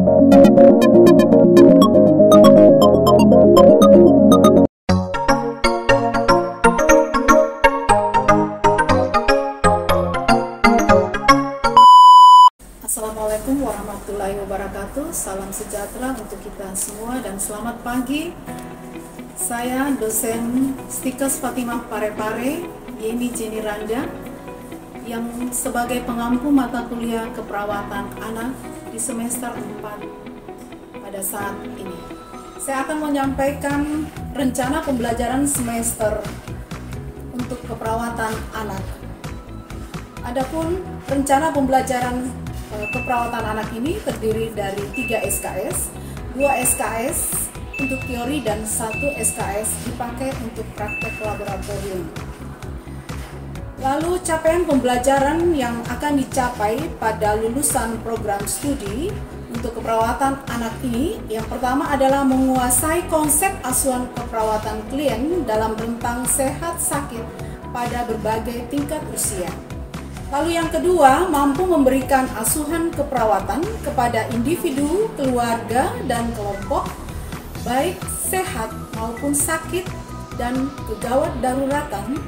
Assalamualaikum warahmatullahi wabarakatuh. Salam sejahtera untuk kita semua dan selamat pagi. Saya dosen Stikes Fatimah Parepare, Yeni Jenny Randa, yang sebagai pengampu mata kuliah keperawatan anak di semester 4 pada saat ini. Saya akan menyampaikan rencana pembelajaran semester untuk keperawatan anak. Adapun rencana pembelajaran keperawatan anak ini terdiri dari 3 SKS, 2 SKS untuk teori dan 1 SKS dipakai untuk praktek laboratorium. Lalu capaian pembelajaran yang akan dicapai pada lulusan program studi untuk keperawatan anak ini, yang pertama adalah menguasai konsep asuhan keperawatan klien dalam rentang sehat sakit pada berbagai tingkat usia. Lalu yang kedua, mampu memberikan asuhan keperawatan kepada individu, keluarga, dan kelompok, baik sehat maupun sakit dan kegawat daruratan,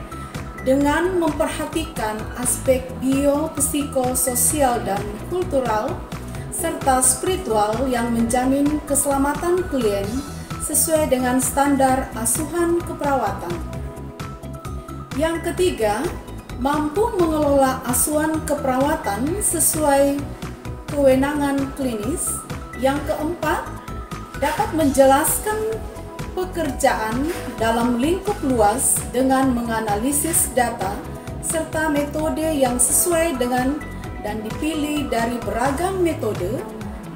dengan memperhatikan aspek biopsikososial dan kultural, serta spiritual yang menjamin keselamatan klien sesuai dengan standar asuhan keperawatan. Yang ketiga, mampu mengelola asuhan keperawatan sesuai kewenangan klinis. Yang keempat, dapat menjelaskan pekerjaan dalam lingkup luas dengan menganalisis data serta metode yang sesuai dengan dan dipilih dari beragam metode,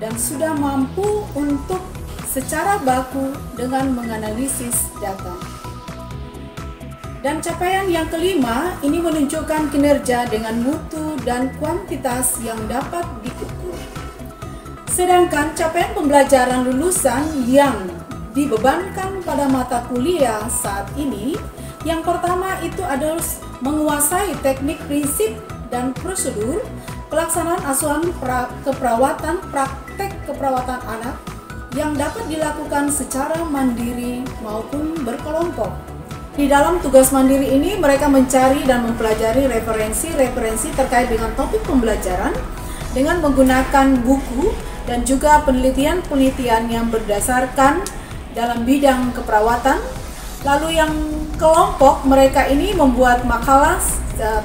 dan sudah mampu untuk secara baku dengan menganalisis data. Dan capaian yang kelima, ini menunjukkan kinerja dengan mutu dan kuantitas yang dapat diukur. Sedangkan capaian pembelajaran lulusan yang dibebankan pada mata kuliah saat ini, yang pertama itu adalah menguasai teknik, prinsip, dan prosedur pelaksanaan asuhan keperawatan praktek keperawatan anak yang dapat dilakukan secara mandiri maupun berkelompok. Di dalam tugas mandiri ini, mereka mencari dan mempelajari referensi terkait dengan topik pembelajaran dengan menggunakan buku dan juga penelitian-penelitian yang berdasarkan dalam bidang keperawatan. Lalu yang kelompok, mereka ini membuat makalah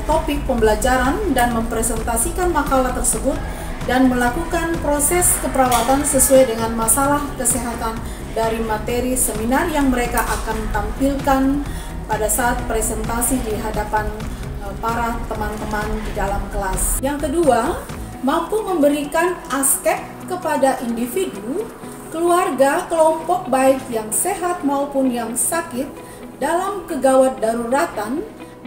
topik pembelajaran dan mempresentasikan makalah tersebut dan melakukan proses keperawatan sesuai dengan masalah kesehatan dari materi seminar yang mereka akan tampilkan pada saat presentasi di hadapan para teman-teman di dalam kelas. Yang kedua, mampu memberikan aspek kepada individu, keluarga, kelompok baik yang sehat maupun yang sakit dalam kegawat daruratan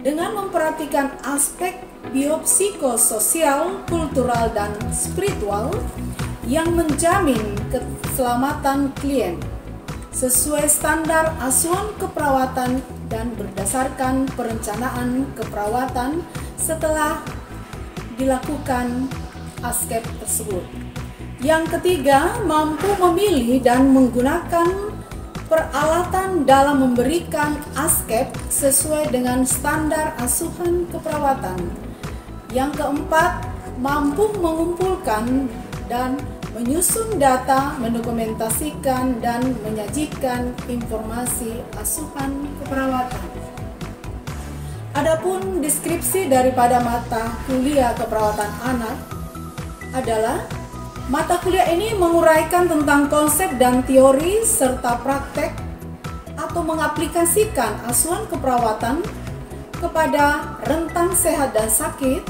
dengan memperhatikan aspek biopsikososial, kultural, dan spiritual yang menjamin keselamatan klien sesuai standar asuhan keperawatan dan berdasarkan perencanaan keperawatan setelah dilakukan aspek tersebut. Yang ketiga, mampu memilih dan menggunakan peralatan dalam memberikan aspek sesuai dengan standar asuhan keperawatan. Yang keempat, mampu mengumpulkan dan menyusun data, mendokumentasikan dan menyajikan informasi asuhan keperawatan. Adapun deskripsi daripada mata kuliah keperawatan anak adalah mata kuliah ini menguraikan tentang konsep dan teori serta praktek atau mengaplikasikan asuhan keperawatan kepada rentang sehat dan sakit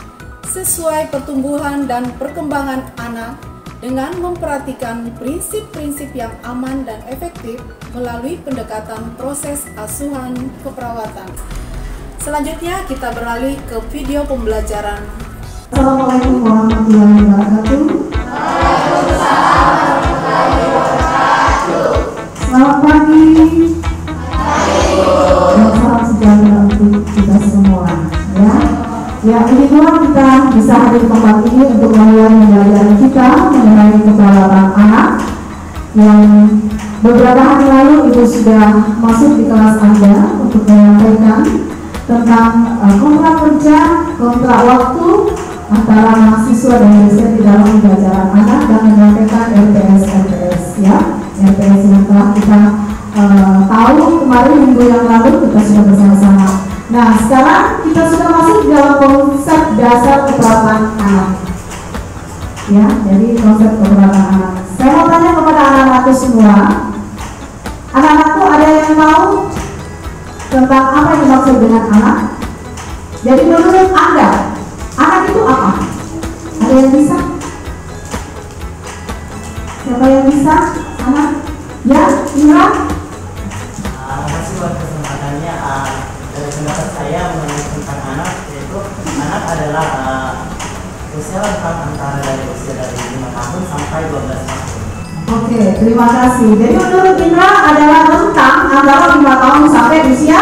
sesuai pertumbuhan dan perkembangan anak dengan memperhatikan prinsip-prinsip yang aman dan efektif melalui pendekatan proses asuhan keperawatan. Selanjutnya kita beralih ke video pembelajaran. Assalamualaikum warahmatullahi wabarakatuh. Selamat pagi. Dan salam sejahtera untuk kita semua. Ya, begitulah kita bisa hadir di tempat ini untuk memulai pembelajaran kita mengenai keperawatan anak Yang beberapa hari lalu Ibu sudah masuk di kelas Anda untuk menyampaikan tentang kontrak kerja, kontrak waktu antara mahasiswa dan dosen di dalam pembelajaran anak dan menyampaikan RPS ya, RPS yang telah kita tahu kemarin minggu yang lalu kita sudah bersama-sama. Nah, sekarang kita sudah masuk di dalam konsep dasar keperawatan anak. Ya, jadi konsep keperawatan anak. Saya mau tanya kepada anak-anakku semua. Anak-anakku ada yang tahu tentang apa yang dimaksud dengan anak? Jadi menurut Anda, anak itu apa? Ada yang bisa? Siapa yang bisa? Anak? Ya, Indra? Terima kasih buat kesempatannya. Dari pendapat saya mengenai tentang anak, yaitu anak adalah usia rentang antara dari usia dari 5 tahun sampai 12 tahun. Oke, terima kasih. Jadi menurut Indra adalah rentang antara 5 tahun sampai usia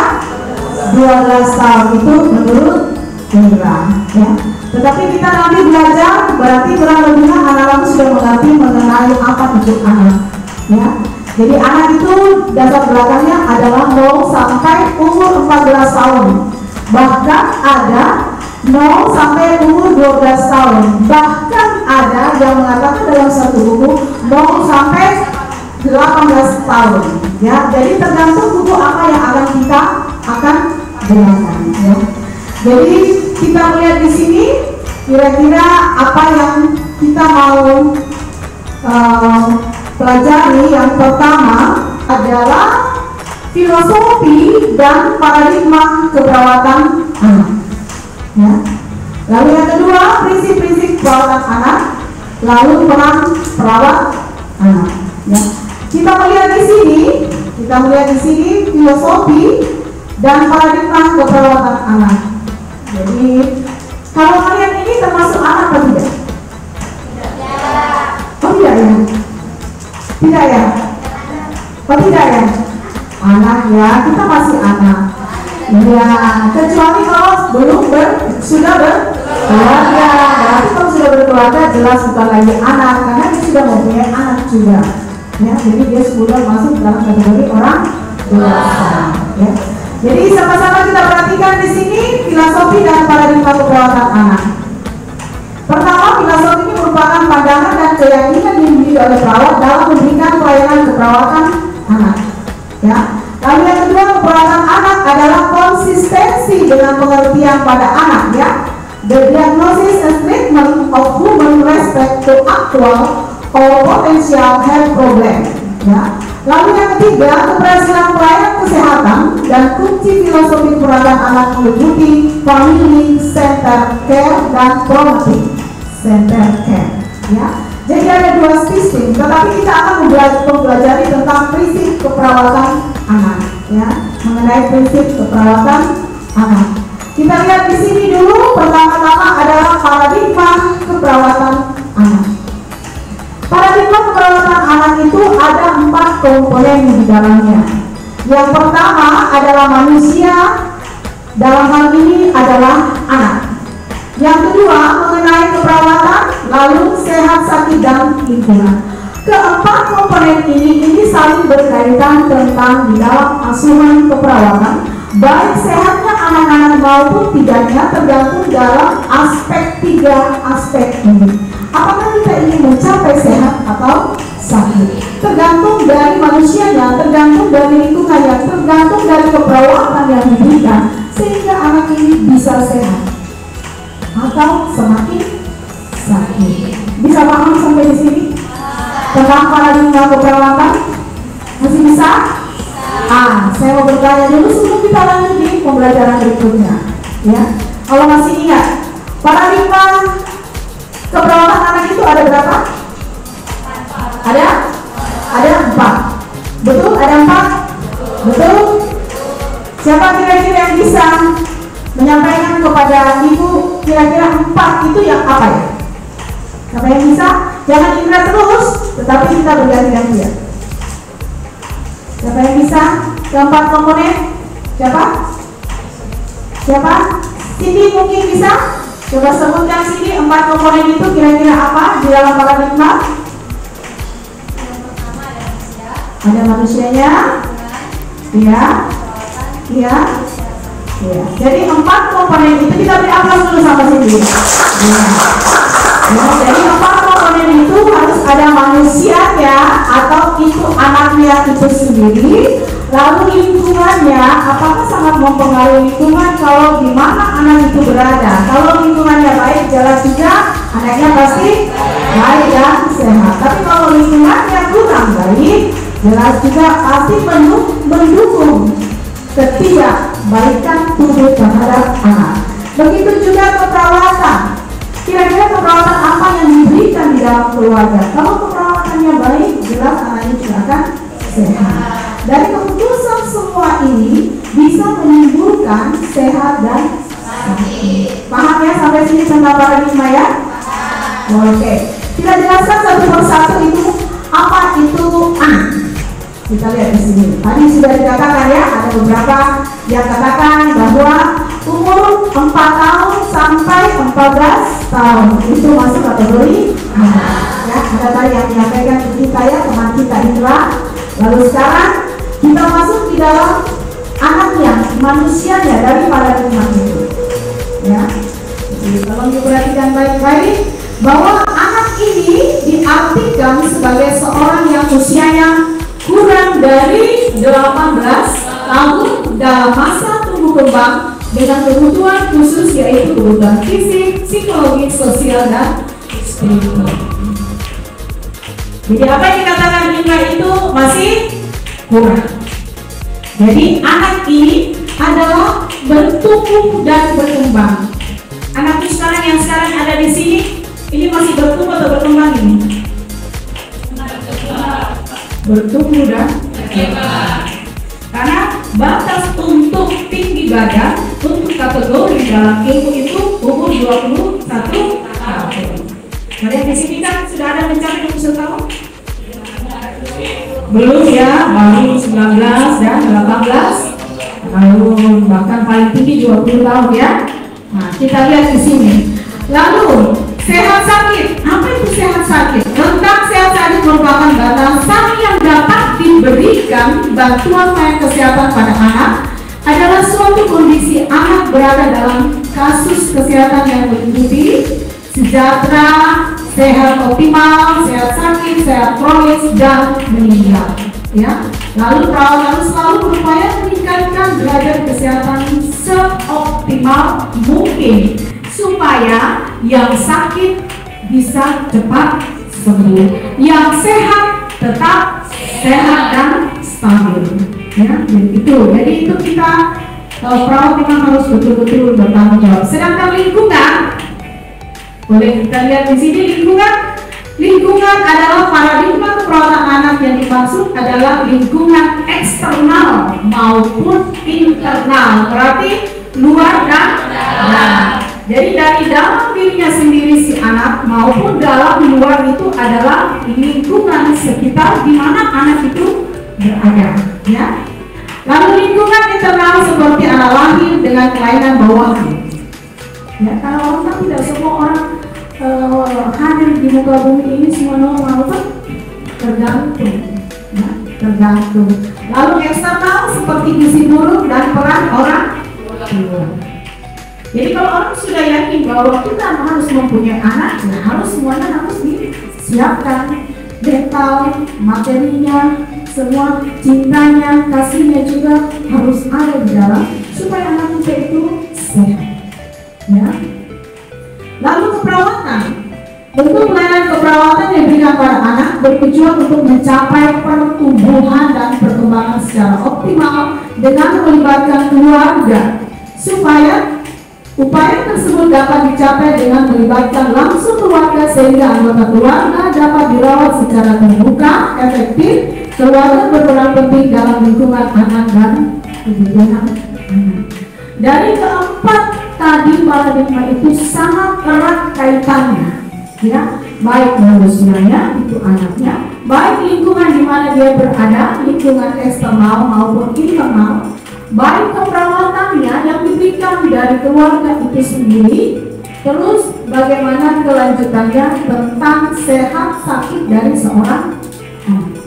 12 tahun, itu menurut Indra ya. Tetapi kita nanti belajar, berarti kurang lebihnya anak-anak sudah mengerti mengenai apa itu anak ya. Jadi anak itu dasar belakangnya adalah 0 sampai umur 14 tahun. Bahkan ada 0 sampai umur 12 tahun. Bahkan ada yang mengatakan dalam satu buku 0 sampai 18 tahun. Ya, jadi tergantung buku apa yang akan kita jelaskan. Ya. Jadi kita melihat di sini kira-kira apa yang kita mau pelajari. Yang pertama adalah filosofi dan paradigma keperawatan anak. Ya. Lalu yang kedua, prinsip-prinsip perawatan anak, lalu peran perawat anak. Ya. Kita melihat di sini filosofi dan paradigma keperawatan anak. Jadi kalau kalian ini termasuk anak atau tidak? Oh tidak ya? Tidak ya? Oh tidak ya? Anak ya, kita masih anak. Ya, kecuali kalau sudah berkeluarga. Berarti kalau sudah berkeluarga jelas bukan lagi anak, karena dia sudah mempunyai anak juga. Ya, jadi dia sudah masuk dalam kategori orang dewasa. Ya. Jadi sama-sama kita perhatikan di sini filosofi dan paradigma keperawatan anak. Pertama, filosofi ini merupakan pandangan dan keyakinan yang dimiliki oleh perawat dalam memberikan pelayanan keperawatan anak. Ya. Lalu yang kedua, keperawatan anak adalah konsistensi dengan pengertian pada anak, ya. The diagnosis and treatment of human respect to actual or potential health problem. Ya. Lalu yang ketiga, keberhasilan pelayanan kesehatan dan kunci filosofi perawatan anak meliputi family center care dan traumatic center care. Ya. Jadi ada dua sistem, tetapi kita akan mempelajari tentang prinsip keperawatan anak, ya, mengenai prinsip keperawatan anak. Kita lihat di sini dulu. Pertama-tama adalah paradigma keperawatan anak. Paradigma keperawatan anak itu ada 4 komponen di dalamnya. Yang pertama adalah manusia, dalam hal ini adalah anak. Yang kedua mengenai keperawatan, lalu sehat, sakit, dan lingkungan. Keempat komponen ini saling berkaitan tentang di dalam asuhan keperawatan, baik sehatnya anak-anak maupun tidaknya, tergantung dalam tiga aspek ini. Apakah kita ingin mencapai sehat atau sakit? Tergantung dari manusianya, tergantung dari lingkungannya, tergantung dari keperawatan yang diberikan, sehingga anak ini bisa sehat atau semakin sakit. Bisa paham sampai di sini? Tentang paradigma keperawatan? Masih bisa? Saya mau bertanya dulu sebelum kita lanjut di pembelajaran berikutnya. Ya, kalau masih ingat, paradigma keperawatan anak itu ada berapa? Ada 4. Betul? Ada 4? Betul? Siapa kira-kira yang bisa menyampaikan kepada ibu kira-kira 4 itu yang apa ya? Siapa yang bisa? Jangan Indra terus, tetapi kita berganti-ganti ya. Siapa yang bisa? Keempat komponen? Siapa? Cindy mungkin bisa? Coba sebutkan sini 4 komponen itu kira-kira apa di dalam paradigma? Yang pertama adalah Ada manusianya? Iya. Iya. Iya. Jadi 4 komponen itu kita beri aplaus dulu sama sini. Ya. Ya, jadi 4 komponen itu harus ada manusianya atau itu anaknya itu sendiri. Lalu lingkungannya, apakah sangat mempengaruhi lingkungan kalau di mana anak itu berada. Kalau lingkungannya baik, jelas juga anaknya pasti baik dan sehat. Tapi kalau lingkungannya kurang baik, jelas juga pasti mendukung ketidakbaikan tubuh terhadap anak. Begitu juga keperawatan. Kira-kira keperawatan apa yang diberikan di dalam keluarga? Kalau keperawatannya baik, jelas anaknya juga akan sehat. Dari keputusan semua ini bisa menimbulkan sehat dan sakit. Paham ya sampai sini tentang paradigma ya? Oke. Kita jelaskan satu persatu itu apa itu anak. Kita lihat di sini. Tadi sudah dikatakan ya, ada beberapa yang katakan bahwa umur 4 tahun sampai 14 tahun itu masuk kategori anak. Ya, ada tadi yang menyampaikan kita ya, teman kita Indra. Lalu sekarang kita masuk di dalam anaknya, manusianya dari paradigma itu. Ya, jadi tolong diperhatikan baik-baik bahwa anak ini diartikan sebagai seorang yang usianya kurang dari 18 tahun dalam masa tumbuh kembang dengan kebutuhan khusus yaitu kebutuhan fisik, psikologis, sosial, dan spiritual. Jadi apa yang dikatakan Indra itu masih kurang. Jadi anak ini adalah bertumbuh dan berkembang. Anak sekarang yang sekarang ada di sini, ini masih bertumbuh atau berkembang ini? Bertumbuh dan berkembang. Karena batas untuk tinggi badan untuk kategori dalam ilmu itu umur 21 tahun. Kalian di sini kan sudah ada mencapai 21 tahun? Belum ya, baru 19 dan 18 tahun, bahkan paling tinggi 20 tahun ya. Nah, kita lihat di sini. Lalu sehat sakit, apa itu sehat sakit? Tentang sehat sakit merupakan batasan yang dapat diberikan bantuan pelayanan kesehatan pada anak adalah suatu kondisi anak berada dalam kasus kesehatan yang meliputi sejahtera, sehat optimal, sehat sakit, sehat kronis, dan meninggal. Ya, lalu perawat harus selalu berupaya meningkatkan derajat kesehatan seoptimal mungkin supaya yang sakit bisa cepat sembuh, yang sehat tetap sehat dan stabil. Ya, itu. Jadi itu kita perawat memang harus betul-betul bertanggung jawab. Sedangkan lingkungan, boleh kita lihat di sini lingkungan adalah paradigma keperawatan anak yang dimaksud adalah lingkungan eksternal maupun internal, berarti luar dan dalam. Jadi dari dalam dirinya sendiri si anak maupun dalam luar itu adalah lingkungan sekitar di mana anak itu berada. Ya. Lalu lingkungan internal seperti anak lahir dengan kelainan bawaan. Ya, kalau orang tidak semua orang hadir di muka bumi ini semua normal kan? Tergantung, ya, tergantung. Lalu eksternal seperti gizi buruk dan peran orang tua. Jadi kalau orang sudah yakin bahwa kita harus mempunyai anak, ya harus semuanya harus disiapkan, mental, materinya, semua cintanya, kasihnya juga harus ada di dalam supaya anak kita itu sehat. Ya. Lalu keperawatan, bentuk pelayanan keperawatan yang diberikan pada anak bertujuan untuk mencapai pertumbuhan dan perkembangan secara optimal dengan melibatkan keluarga supaya upaya tersebut dapat dicapai dengan melibatkan langsung keluarga sehingga anggota keluarga dapat dirawat secara terbuka, efektif. Keluarga berperan penting dalam lingkungan anak dan kebutuhan anak. Dari keempat tadi paradigma itu sangat erat kaitannya, ya, baik manusianya itu anaknya, baik lingkungan di mana dia berada, lingkungan eksternal maupun internal, baik keperawatannya yang diberikan dari keluarga itu sendiri, terus bagaimana kelanjutannya tentang sehat sakit dari seorang anak.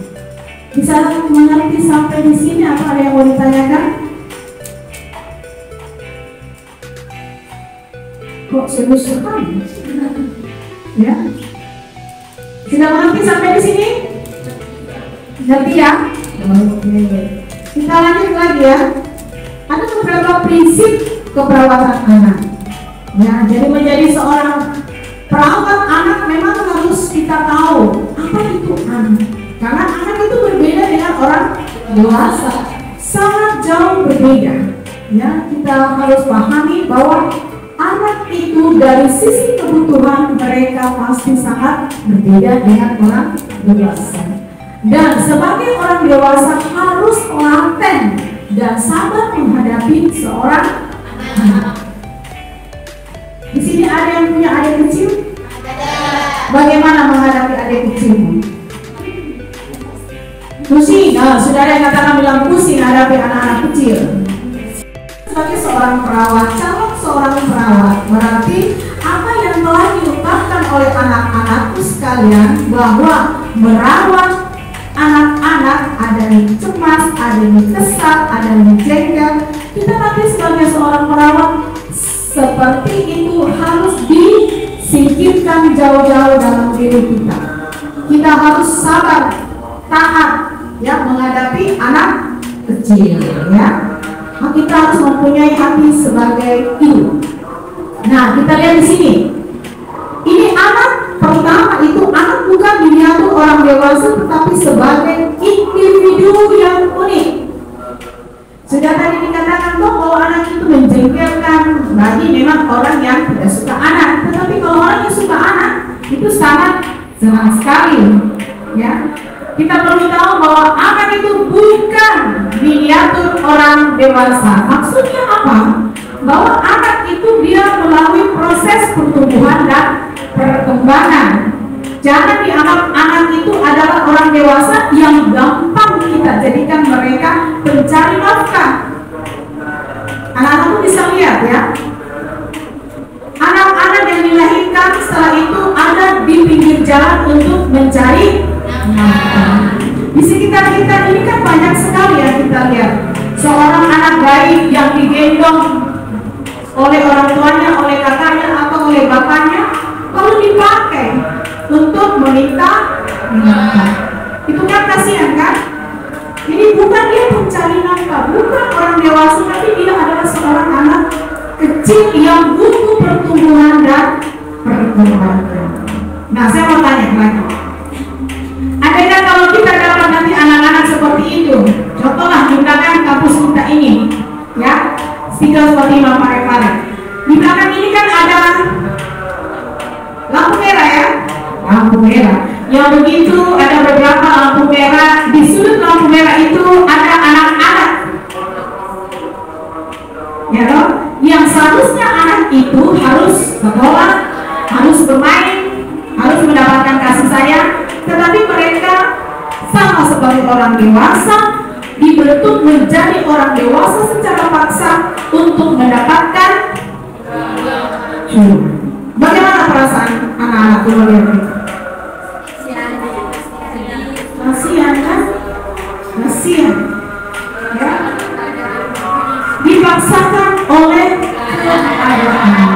Bisa mengerti sampai di sini apa ada yang mau ditanyakan? Kok serius sekali? Ya, sudah mengerti sampai di sini? Ngerti ya? Oke. Kita lanjut lagi ya. Ada beberapa prinsip keperawatan anak. Ya, jadi menjadi seorang perawat anak memang harus kita tahu apa itu anak. Karena anak itu berbeda dengan orang dewasa, sangat jauh berbeda. Ya, kita harus pahami bahwa anak itu dari sisi kebutuhan mereka pasti sangat berbeda dengan orang dewasa. Dan sebagai orang dewasa harus telaten dan sabar menghadapi seorang anak. Di sini ada yang punya adik kecil? Bagaimana menghadapi adik kecilmu? Pusing, saudara yang katakan bilang pusing hadapi anak-anak kecil. Sebagai seorang perawat, calon seorang perawat berarti apa yang telah diungkapkan oleh anak-anakku sekalian bahwa merawat anak-anak ada yang cemas, ada yang kesal, ada yang jengkel. Kita nanti sebagai seorang perawat seperti itu harus disingkirkan jauh-jauh dalam diri kita. Kita harus sabar, taat, ya, menghadapi anak kecil, ya. Kita harus mempunyai hati sebagai ibu. Nah, kita lihat di sini. Ini anak pertama itu anak bukan dilihat orang dewasa, tetapi sebagai individu yang unik. Sudah tadi dikatakan bahwa anak itu menjengkelkan bagi memang orang yang tidak suka anak. Tetapi kalau orang yang suka anak itu sangat senang sekali, ya. Kita perlu tahu bahwa anak itu bukan miniatur orang dewasa. Maksudnya apa? Bahwa anak itu dia melalui proses pertumbuhan dan perkembangan. Jangan dianggap anak itu adalah orang dewasa yang gampang kita jadikan mereka pencari nafkah. Anak-anak bisa lihat ya. Anak-anak yang dilahirkan setelah itu ada di pinggir jalan untuk mencari nafkah. Di sekitar kita ini kan banyak sekali ya kita lihat seorang anak bayi yang digendong oleh orang tuanya, oleh kakaknya atau oleh bapaknya, lalu dipakai untuk meminta nafkah. Itu kan kasihan kan? Ini bukan dia mencari nafkah, bukan orang dewasa, tapi dia adalah seorang anak kecil yang butuh pertumbuhan dan perkembangan. Nah, saya mau tanya lagi. Adakah kalau kita dapat nanti anak-anak seperti itu, contohlah misalkan kampus kita ini, ya, stiker seperti Pare-Pare. Di belakang ini kan ada lampu merah ya, lampu merah. Yang begitu ada beberapa lampu merah. Di sudut lampu merah itu ada anak-anak, ya loh, yang seharusnya anak itu harus sekolah, harus bermain, harus mendapatkan kasih sayang. Tetapi mereka sama seperti orang dewasa dibentuk menjadi orang dewasa secara paksa untuk mendapatkan bagaimana perasaan anak-anak keluarga ini? Kasihan kan? Kasihan, ya? Dipaksakan oleh keadaan.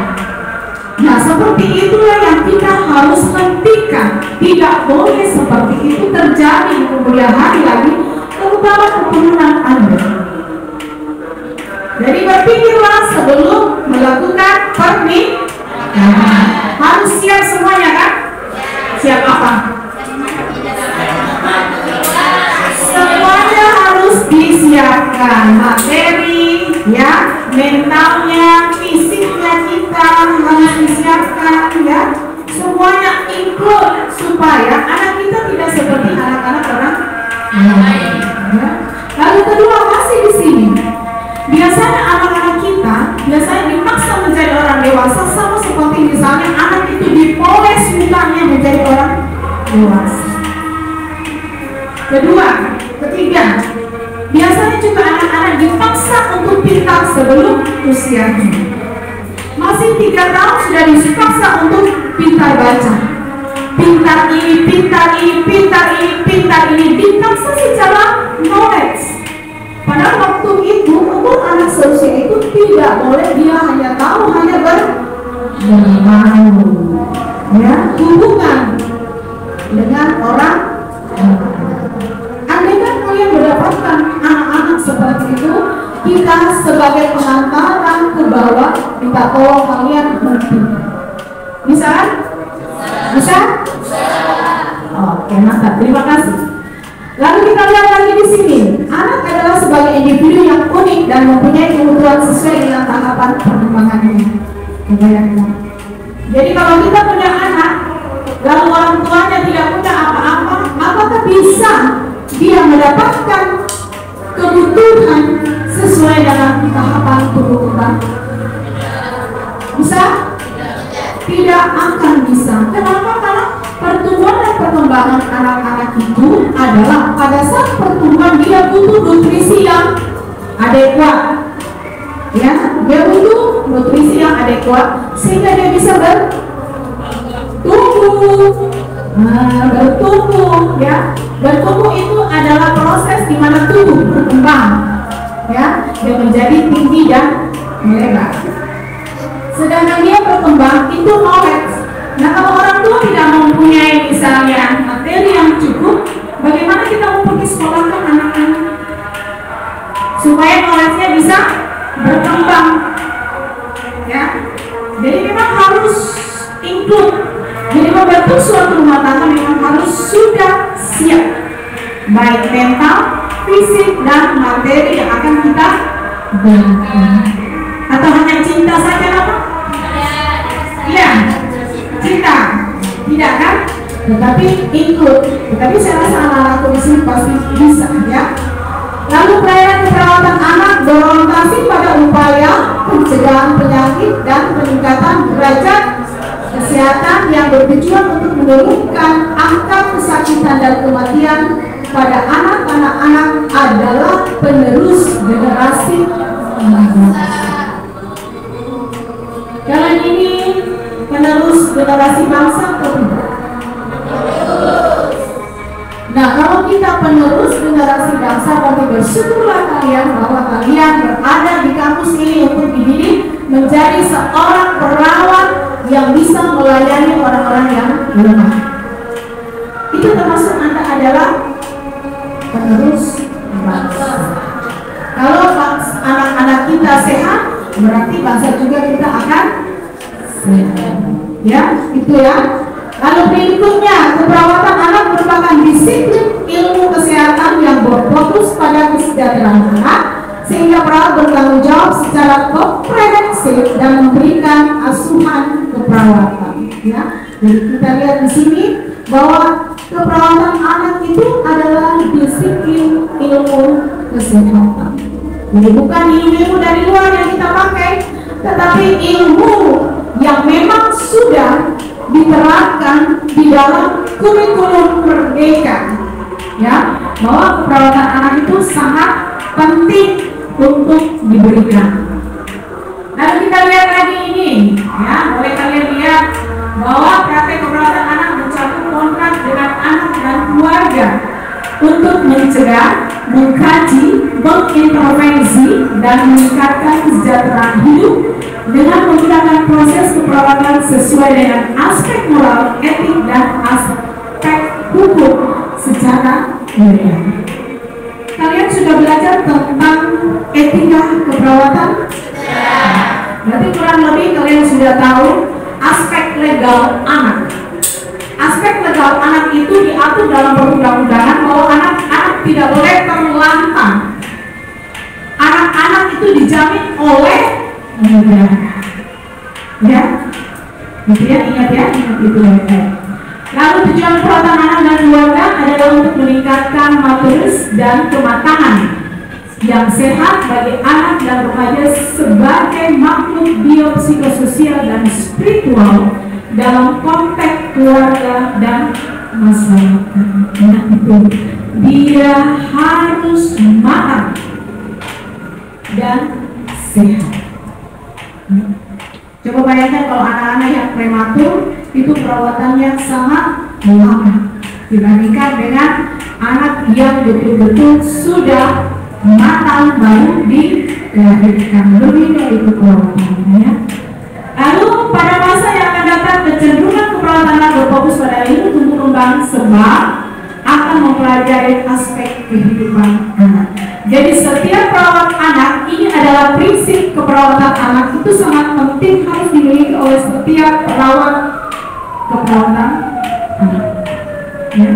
Nah, seperti itulah yang kita harus hentikan. Tidak boleh seperti itu terjadi di kemudian hari lagi, terutama keturunan Anda. Jadi berpikirlah sebelum melakukan pernikahan. Harus siap semuanya kan? Siap apa? Semuanya harus disiapkan, materi, ya, mentalnya, fisiknya kita harus disiapkan, ya. Semuanya include supaya anak kita tidak seperti anak-anak orang lain. Ya. Lalu kedua, masih di sini. Biasanya anak-anak kita biasanya dipaksa menjadi orang dewasa, sama seperti misalnya anak itu dipoles mukanya menjadi orang dewasa. Kedua, ketiga, biasanya juga anak-anak dipaksa untuk pintar sebelum usianya. Masih 3 tahun sudah dipaksa untuk pintar baca. Pintar ini, pintar ini, pintar ini, pintar ini, dipaksa secara Pada waktu itu umur anak seusia itu tidak boleh dia hanya tahu hanya bermain, ya, hubungan dengan orang. Andaikan kalian mendapatkan anak-anak seperti itu, kita sebagai pengantaran ke bawah minta tolong kalian berhenti. Bisa kan? Bisa? Oke, mantap. Terima kasih. Lalu kita lihat lagi di sini, anak adalah sebagai individu yang unik dan mempunyai kebutuhan sesuai dengan tahapan perkembangannya. Jadi kalau kita punya anak, lalu orang tuanya tidak punya apa-apa, apakah bisa dia mendapatkan kebutuhan sesuai dengan tahapan tubuh kita? Bisa? Tidak akan bisa. Kenapa? Karena pertumbuhan dan perkembangan anak-anak itu adalah pada saat pertumbuhan dia butuh nutrisi yang adekuat, ya, dia butuh nutrisi yang adekuat sehingga dia bisa bertumbuh, ya. Bertumbuh itu adalah proses di mana tubuh berkembang, ya, dia menjadi tinggi dan melebar. Sedangkan dia berkembang itu knowledge. Nah, kalau orang tua tidak mempunyai misalnya materi yang cukup, bagaimana kita mau pergi sekolahkan anak-anak supaya knowledge-nya bisa berkembang, ya? Jadi memang harus include. Jadi membentuk suatu rumah tangga memang harus sudah siap, baik mental, fisik, dan materi yang akan kita berikan. Atau hanya cinta saja apa? Ya, cinta, tidak kan? Tetapi include. Tetapi saya rasa anak-anakku di sini pasti bisa, ya. Lalu pelayanan keperawatan anak berorientasi pada upaya pencegahan penyakit dan peningkatan derajat kesehatan yang bertujuan untuk menurunkan angka kesakitan dan kematian pada anak-anak adalah penerus generasi bangsa. Kalian ini penerus generasi bangsa atau tidak? Nah, kalau kita penerus generasi bangsa, berarti bersyukurlah kalian bahwa kalian berada di kampus ini untuk dididik menjadi seorang perawat yang bisa melayani orang-orang yang lemah. Itu termasuk Anda adalah penerus bangsa. Kalau anak-anak kita sehat, berarti bangsa juga kita akan sehat. Ya, itu ya. Lalu berikutnya, keperawatan anak merupakan disiplin ilmu kesehatan yang berfokus pada kesejahteraan anak, sehingga perawat bertanggung jawab secara komprehensif dan memberikan asuhan keperawatan. Ya, jadi kita lihat di sini bahwa keperawatan anak itu adalah disiplin ilmu kesehatan. Jadi bukan ilmu dari luar yang kita pakai, tetapi ilmu yang memang sudah diterapkan di dalam kurikulum merdeka, ya, bahwa keperawatan anak itu sangat penting untuk diberikan. Lalu kita lihat lagi ini, ya, boleh kalian lihat bahwa praktek keperawatan anak mencakup kontrak dengan anak dan keluarga untuk mencegah, mengkaji, mengintervensi, dan meningkatkan kesejahteraan hidup dengan menggunakan proses keperawatan sesuai dengan aspek moral, etik, dan aspek hukum secara ilmiah. Kalian sudah belajar tentang etika keperawatan? Berarti kurang lebih kalian sudah tahu aspek legal anak. Aspek legal anak itu diatur dalam perundang-undangan bahwa anak-anak tidak boleh terlantar. Anak-anak itu dijamin oleh negara. Ya, gitu ya, ingat ya, ingat itu ya. Lalu tujuan perawatan anak dan keluarga adalah untuk meningkatkan maturis dan kematangan yang sehat bagi anak dan remaja sebagai makhluk biopsikososial dan spiritual dalam konteks keluarga dan masyarakat. Nah, itu dia harus matang dan sehat. Coba bayangkan kalau anak-anak yang prematur itu perawatannya sangat lama dibandingkan dengan anak yang betul-betul sudah matang baru dilahirkan. Berbeda itu perawatannya. Lalu pada masa yang akan datang kecenderungan keperawatan anak berfokus pada ilmu tumbuh kembang sebab akan mempelajari aspek kehidupan anak. Jadi setiap perawat anak ini adalah prinsip keperawatan anak itu sangat penting, harus dimiliki oleh setiap perawat keperawatan anak. Ya.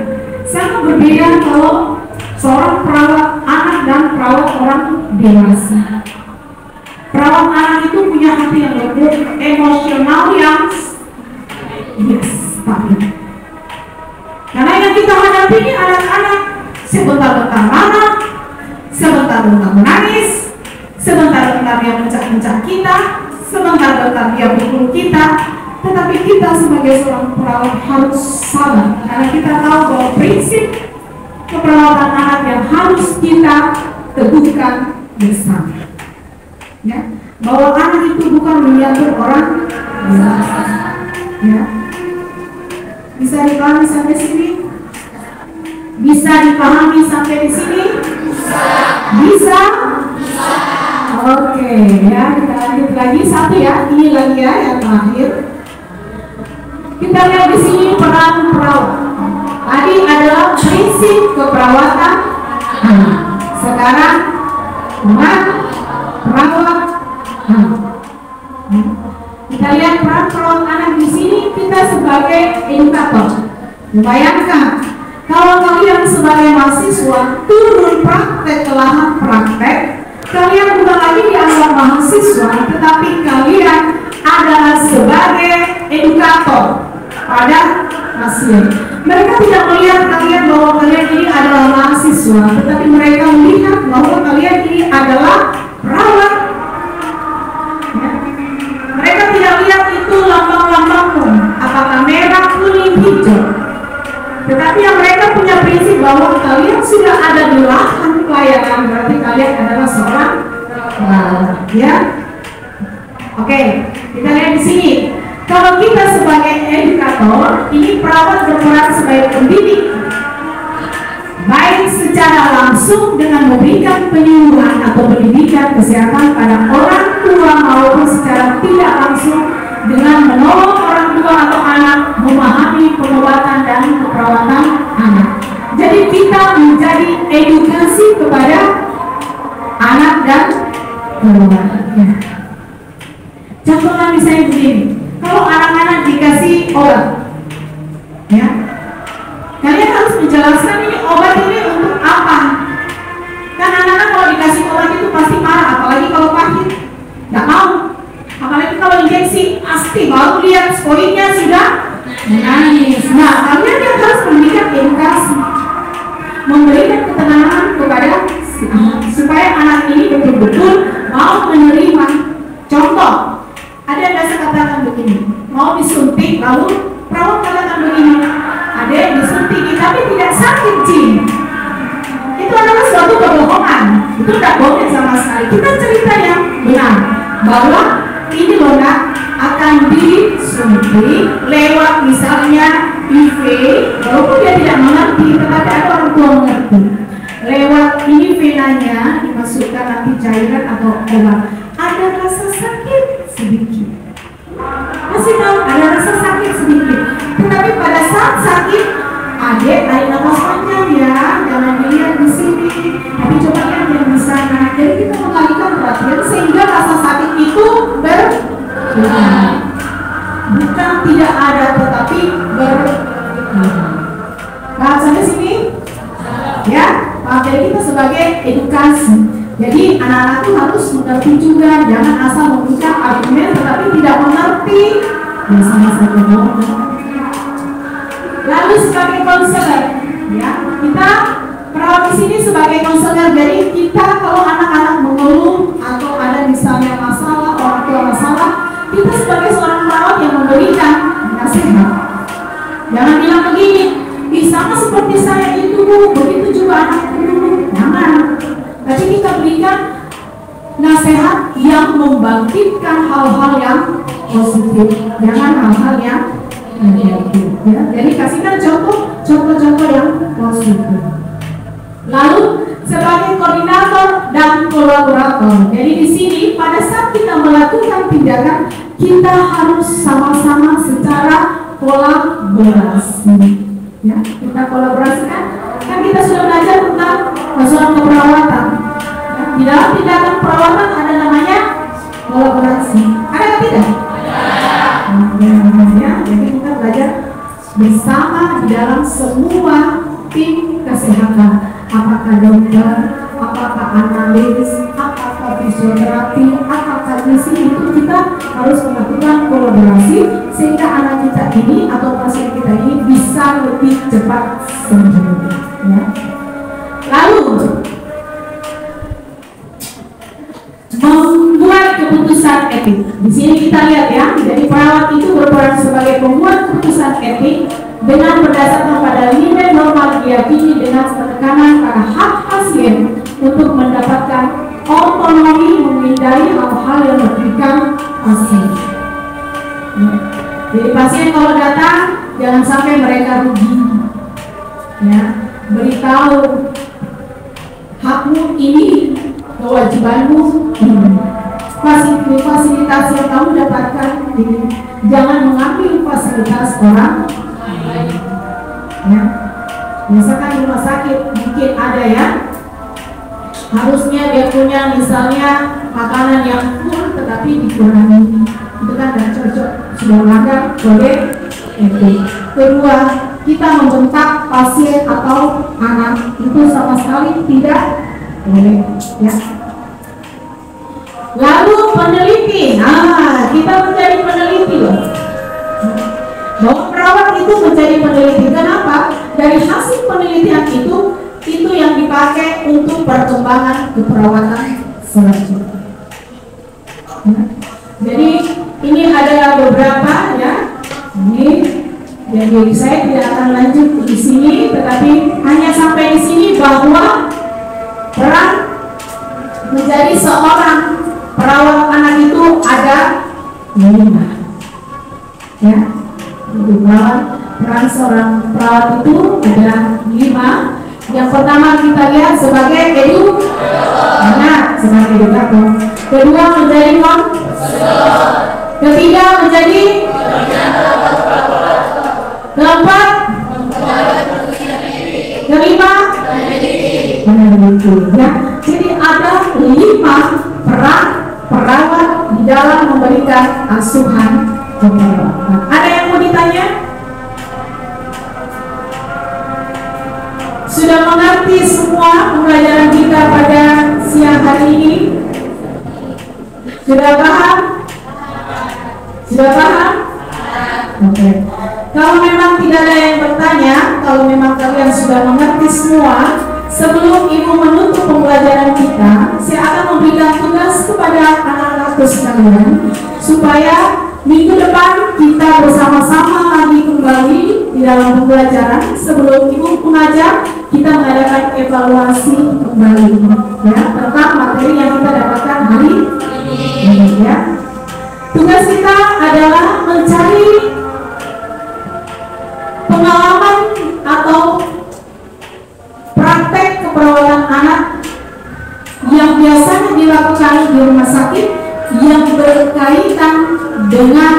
Sangat berbeda kalau seorang perawat anak dan perawat orang dewasa. Perawat anak itu punya hati yang lembut, emosional yang stabil. Karena yang kita hadapi ini anak-anak sebentar-bentar marah, sebentar-bentar menangis, sebentar-bentar dia mencak-mencak kita, sebentar-bentar dia pukul kita. Tetapi kita sebagai seorang perawat harus sabar, karena kita tahu bahwa prinsip keperawatan anak yang harus kita teguhkan bersama. Ya, bahwa anak itu bukan mengatur orang dewasa. Ya. Bisa dipahami sampai sini? Bisa dipahami sampai di sini? Bisa? Oke, ya, kita lanjut lagi satu ya. Ini lagi ya yang terakhir. Kita lihat di sini peran perawat. Tadi adalah prinsip keperawatan anak. Sekarang peran perawat anak. Kita lihat peran perawat anak di sini, kita sebagai edukator. Bayangkan kalau kalian sebagai mahasiswa turun praktek ke lahan praktek, kalian bukan lagi dianggap mahasiswa, tetapi kalian adalah sebagai edukator pada pasien. Mereka tidak melihat kalian bahwa kalian ini adalah mahasiswa, tetapi mereka melihat bahwa kalian ini adalah perawat. Ya. Mereka tidak lihat itu lambang-lambangmu, apakah merah, kuning, hijau. Tetapi yang mereka punya prinsip bahwa kalian sudah ada di lahan pelayanan, berarti kalian adalah seorang perawat. Ya. Oke, kita lihat di sini. Kalau kita sebagai edukator, ini perawat berperan sebagai pendidik, baik secara langsung dengan memberikan penyuluhan atau pendidikan kesehatan pada orang tua maupun secara tidak langsung dengan menolong orang tua atau anak memahami pengobatan dan keperawatan anak. Jadi kita menjadi edukasi kepada anak dan keluarga. Contohnya misalnya begini, kalau anak-anak dikasih obat, ya, kalian harus menjelaskan ini obat ini untuk apa. Kan anak-anak kalau dikasih obat itu pasti marah, apalagi kalau pahit, nggak mau. Apalagi kalau injeksi, pasti baru lihat poinnya sudah menangis. Nah, kalian yang harus memberikan edukasi, memberikan ketenangan kepada si anak, supaya anak ini betul-betul mau menerima. Contoh, ada yang biasa katakan begini, mau disuntik, lalu perawat katakan begini, ada yang disuntik tapi tidak sakit, Cing. Itu adalah suatu kebohongan, itu tidak bohong sama sekali. Kita cerita yang benar, bahwa ini loh nak, akan disuntik lewat misalnya IV, walaupun dia tidak mengerti, tetapi ada orang tua mengerti. Lewat ini venanya dimasukkan nanti cairan atau obat. Ada rasa sakit sedikit, masih tahu ada rasa sakit sedikit, tetapi pada saat sakit, adek tarik nafas panjang ya, jangan dilihat di sini, tapi coba lihat yang di sana. Jadi kita mengalihkan perhatian sehingga rasa sakit itu berkurang, bukan tidak ada, tetapi berkurang. Paham sampai sini? Ya, paham. Jadi kita sebagai edukasi. Jadi anak-anak itu harus mengerti juga, jangan asal membuka argumen tetapi tidak mengerti. Biasanya saja bohong. Lalu sebagai konselor, ya, kita perawat di sini sebagai konselor. Jadi kita kalau anak-anak mengeluh atau ada misalnya masalah, orang tua masalah, kita sebagai seorang perawat yang memberikan nasihat. Jangan bilang begini, sama seperti saya itu bu, begitu juga anakku dulu. Jangan. Tapi kita berikan nasihat yang membangkitkan hal-hal yang positif, jangan hal-hal yang negatif. Ya. Jadi kasihkan contoh-contoh yang positif. Lalu sebagai koordinator kolaborator. Jadi di sini pada saat kita melakukan tindakan, kita harus sama-sama secara kolaborasi. Ya, kita kolaborasikan. Kan kita sudah belajar tentang masalah keperawatan. Ya, di dalam tindakan perawatan ada namanya kolaborasi. Ada atau tidak? Ya, jadi kita belajar bersama di dalam semua tim kesehatan. Apakah dokter, apakah analis, apakah fisioterapi, apakah gizi, itu kita harus melakukan kolaborasi sehingga anak kita ini atau pasien kita ini bisa lebih cepat sembuh. Ya. Lalu membuat keputusan etik. Di sini kita lihat ya, jadi perawat itu berperan sebagai pembuat keputusan etik dengan berdasarkan pada nilai normal diyakini dengan penekanan pada hak pasien untuk mendapatkan otonomi menghindari hal-hal yang merugikan pasien. Jadi pasien kalau datang jangan sampai mereka rugi. Ya, beritahu hakmu ini, kewajibanmu ini. Fasilitas yang kamu dapatkan ini. Jangan mengambil fasilitas orang lain. Ya. Misalkan di rumah sakit mungkin ada ya, harusnya dia punya misalnya makanan yang full tetapi dikurangi, itu kan tidak cocok, sudah melanggar kode etik. Kedua, kita membentak pasien atau anak itu sama sekali tidak boleh ya. Lalu peneliti, kita menjadi peneliti loh. Bahwa perawat itu menjadi peneliti. Kenapa? Dari hasil penelitian itu yang dipakai untuk perkembangan keperawatan selanjutnya. Jadi ini adalah beberapa ya. Ini jadi saya tidak akan lanjut di sini, tetapi hanya sampai di sini bahwa peran menjadi seorang perawat anak itu ada 5 ya. Jadi peran seorang perawat itu ada 5. Yang pertama kita lihat sebagai sebagai edukator. Kedua menjadi ketiga menjadi keempat, kelima peneliti ya. Jadi ada 5 peran perawat di dalam memberikan asuhan keperawatan. Ada yang mau ditanya? Sudah mengerti semua pembelajaran kita pada siang hari ini? Sudah paham? Sudah paham? Oke. Kalau memang tidak ada yang bertanya, kalau memang kalian sudah mengerti semua, sebelum Ibu menutup pembelajaran kita, saya akan memberikan tugas kepada anak-anakku sekalian supaya minggu depan kita bersama-sama lagi kembali di dalam pembelajaran. Sebelum Ibu mengajar, kita mengadakan evaluasi kembali ya, tentang materi yang kita dapatkan hari ini ya. Tugas kita adalah mencari pengalaman atau praktek keperawatan anak yang biasanya dilakukan di rumah sakit yang berkaitan dengan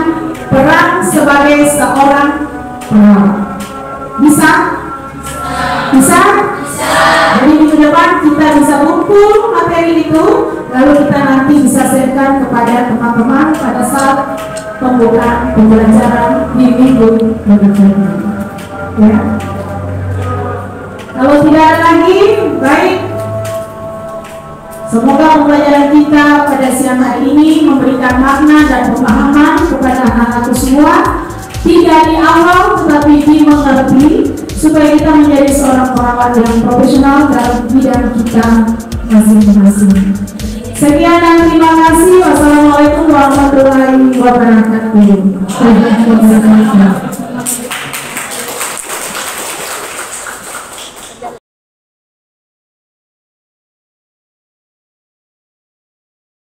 peran sebagai seorang perawat. Bisa? Bisa? Jadi minggu depan kita bisa kumpul materi itu, lalu kita nanti bisa sharekan kepada teman-teman pada saat pembukaan pembelajaran di minggu berikutnya. Ya. Kalau tidak ada lagi, baik. Semoga pembelajaran kita pada siang hari ini memberikan makna dan pemahaman kepada anak-anakku semua. Tidak di awal tetapi dimengerti, supaya kita menjadi seorang perawat yang profesional dalam bidang kita masing-masing. Sekian dan terima kasih. Wassalamualaikum warahmatullahi wabarakatuh.